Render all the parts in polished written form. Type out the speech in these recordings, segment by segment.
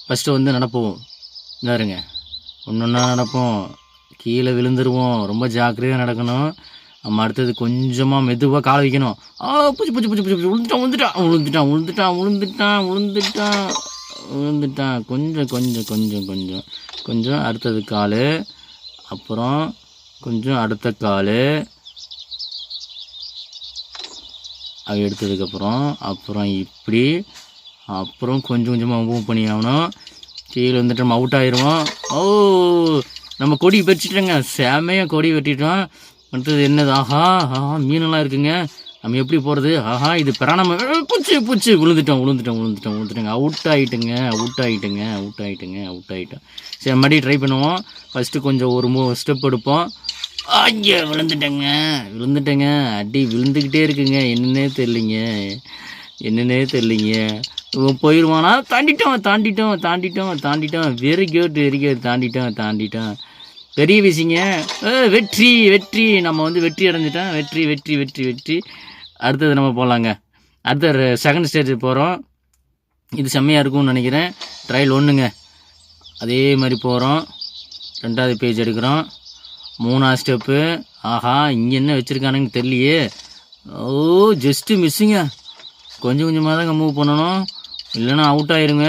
First வந்து நடப்போம். இந்தாருங்க ஒன்று ஒன்றா நடப்போம். கீழே விழுந்துருவோம். ரொம்ப ஜாக்கிரதையாக நடக்கணும். நம்ம அடுத்தது கொஞ்சமாக மெதுவாக கால வைக்கணும். பூச்சி பூச்சி பூச்சி பூச்சி விழுந்துட்டான் விழுந்துட்டான் விழுந்துட்டான் விழுந்துட்டான் விழுந்துட்டான் விழுந்துட்டான் விழுந்துட்டான். கொஞ்சம் கொஞ்சம் கொஞ்சம் கொஞ்சம் கொஞ்சம் அடுத்தது கால், அப்புறம் கொஞ்சம் அடுத்த கால், அது எடுத்ததுக்கப்புறம் அப்புறம் இப்படி, அப்புறம் கொஞ்சம் கொஞ்சமாக மூவ் பண்ணி ஆகணும். கீழே வந்துட்டு நம்ம அவுட் ஆயிடுவோம். நம்ம கொடி வெட்டிட்டோங்க. செமையாக கொடி வெட்டிட்டோம். அடுத்தது என்னது? மீனெல்லாம் இருக்குங்க. நம்ம எப்படி போகிறது? இது பிராணம். பூச்சி விழுந்துட்டோங்க. அவுட் ஆகிட்டுங்க. சரி, மறுபடியும் ட்ரை பண்ணுவோம். ஃபஸ்ட்டு கொஞ்சம் ஒரு ஸ்டெப் எடுப்போம். ஐயா விழுந்துட்டேங்க. அடி விழுந்துக்கிட்டே இருக்குங்க. என்னன்னே தெரிலிங்க. போயிடுவானா? தாண்டிட்டோம். Very good தாண்டிட்டோம். பெரிய விஷயங்க. வெற்றி. நம்ம வந்து வெற்றி அடைஞ்சிட்டோம். வெற்றி. அடுத்தது நம்ம போகலாங்க. அடுத்த செகண்ட் ஸ்டேஜ் போகிறோம். இது செம்மையாக இருக்கும்னு நினைக்கிறேன். ட்ரையல் 1ங்க. அதே மாதிரி போகிறோம். 2வது பேஜ் எடுக்கிறோம். 3வது ஸ்டெப்பு. இங்கே என்ன வச்சுருக்கானுன்னு தெரியலையே. ஜஸ்ட்டு மிஸ்ஸுங்க. கொஞ்சம் கொஞ்சமாக தாங்க மூவ் பண்ணணும், இல்லைன்னா அவுட் ஆயிருங்க.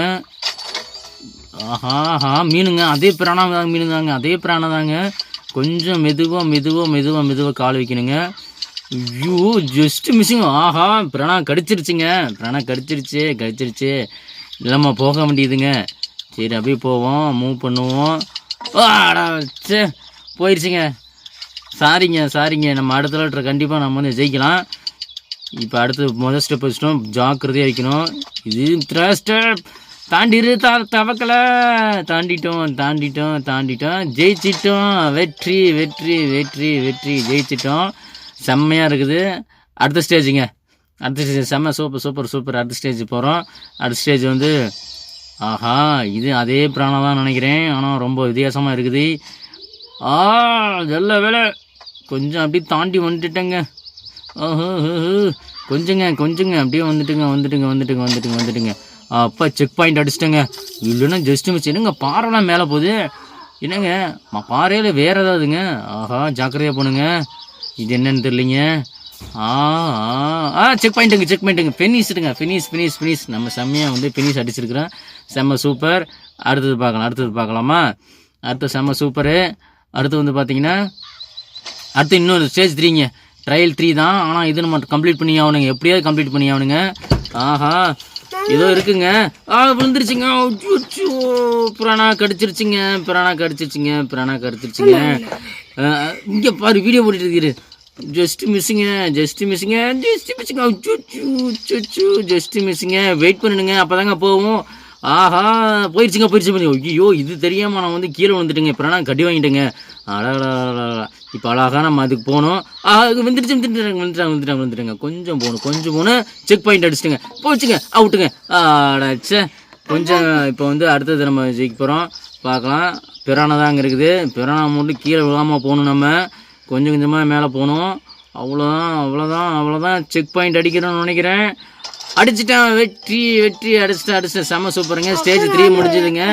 மீனுங்க. அதே பிராணம் தாங்க. கொஞ்சம் மெதுவாக கால் வைக்கணுங்க. ஐயோ, ஜஸ்ட்டு மிஸ்ஸுங்க. பிராணம் கடிச்சிருச்சு. இல்லாமல் போக வேண்டியதுங்க. சரி, அப்படியே போவோம், மூவ் பண்ணுவோம். போயிடுச்சுங்க. சாரிங்க. நம்ம அடுத்த லெட்டர் கண்டிப்பாக நம்ம வந்து ஜெயிக்கலாம். இப்போ அடுத்து முதல் ஸ்டெப் வச்சிட்டோம். ஜாக்கிரதையாக வைக்கணும். இது ஸ்டெப் தாண்டிரு தவக்கலை. தாண்டிட்டோம். ஜெயிச்சிட்டோம். வெற்றி. ஜெயிச்சிட்டோம். செம்மையாக இருக்குது. அடுத்த ஸ்டேஜுங்க. செம்ம சூப்பர். அடுத்த ஸ்டேஜ் போகிறோம். அடுத்த ஸ்டேஜ் வந்து இது அதே பிராணம் தான் நினைக்கிறேன். ஆனால் ரொம்ப வித்தியாசமாக இருக்குது. நல்ல வேலை. கொஞ்சம் அப்படியே தாண்டி வந்துட்டேங்க. கொஞ்சங்க அப்படியே வந்துட்டுங்க. அப்போ செக் பாயிண்ட் அடிச்சிட்டேங்க. இல்லைன்னா ஜஸ்ட்டு மிஸ். என்னங்க பாறைலாம் மேலே போகுது. என்னங்க பாறையில் வேறு ஏதாவதுங்க? ஜாக்கிரதையாக போணுங்க. இது என்னன்னு தெரியலிங்க. செக் பாயிண்ட்டுங்க. ஃபினிஷ். நம்ம செம்மையாக வந்து ஃபினிஷ் அடிச்சிருக்கிறோம். செம்ம சூப்பர். அடுத்தது பார்க்கலாமா? அடுத்து செம்ம சூப்பரு. அடுத்து வந்து பார்த்தீங்கன்னா அடுத்து இன்னொரு ஸ்டேஜ் 3ங்க. ட்ரையல் 3 தான். ஆனால் இது நம்ம கம்ப்ளீட் பண்ணி ஆகணுங்க. எப்படியாவது கம்ப்ளீட் பண்ணி ஆகணுங்க. ஏதோ இருக்குங்க. விழுந்துருச்சுங்க. பிராணா கடிச்சிருச்சுங்க. இங்கே பாரு, வீடியோ போட்டுட்டு இருக்கிறது. ஜஸ்ட் மிஸ்ஸுங்க. வெயிட் பண்ணுங்க, அப்போதாங்க போவோம். போயிடுச்சுங்க. ஐயோ, இது தெரியாமல் நான் வந்து கீழே விழுந்துட்டேங்க. பிராணா கடி வாங்கிட்டேங்க. இப்போ அழகாக நம்ம அதுக்கு போகணும். வந்துட்டாங்க. கொஞ்சம் போகணும். செக் பாயிண்ட் அடிச்சிட்டுங்க. போச்சுங்க, அவுட்டுங்க. கொஞ்சம் இப்போ வந்து அடுத்தது நம்ம ஜெயிக்க போகிறோம். பார்க்கலாம். பிராணா தான் அங்கே இருக்குது. பிராணா மட்டும் கீழே விழாமல் போகணும். நம்ம கொஞ்சமாக மேலே போகணும். அவ்வளோதான். செக் பாயிண்ட் அடிக்கிறோன்னு நினைக்கிறேன். அடிச்சிட்டேன். வெற்றி. அடிச்சிட்டேன். செம்ம சூப்பருங்க. ஸ்டேஜ் 3 முடிஞ்சதுங்க.